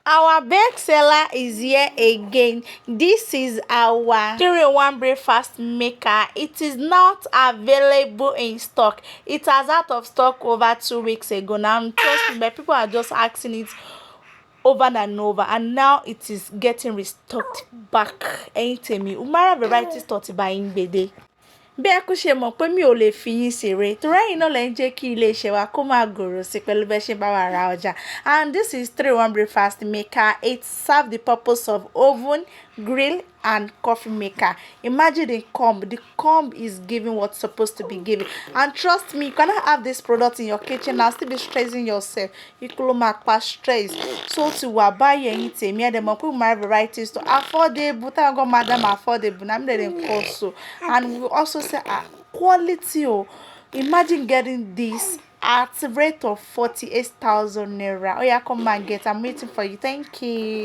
Our best seller is here again. This is our 3-in-1 breakfast maker. It is not available in stock. It has out of stock over 2 weeks ago. Now, trust me, but people are just asking it over and over, and now it is getting restocked back. Ẹ̀yin tèmi, Umara variety store ti bá yín gbede. Bí ẹ kú ṣe mọ̀ pé mi ò lè fi yín ṣeré torí ẹ̀yin náà lẹ ń jẹ́ kí ilé-iṣẹ́ wa kó máa gbòòrò sí pẹ̀lú bẹ́ẹ̀ ṣe bá wa ra ọjà. And this is 3-in-1 breakfast maker. It serves the purpose of oven, grill and coffee maker. Imagine the comb. The comb is giving what's supposed to be given. And trust me, you cannot have this product in your kitchen and still be stressing yourself. You could mark past stress. So to buy ẹ̀yin tèmi ẹ dẹ̀ mọ̀ pé my varieties to affordable. Thank God, madam, affordable. I'm letting cost so. And we also say quality. Oh, imagine getting this at a rate of 48,000 naira. Oh yeah, come and get. I'm waiting for you. Thank you.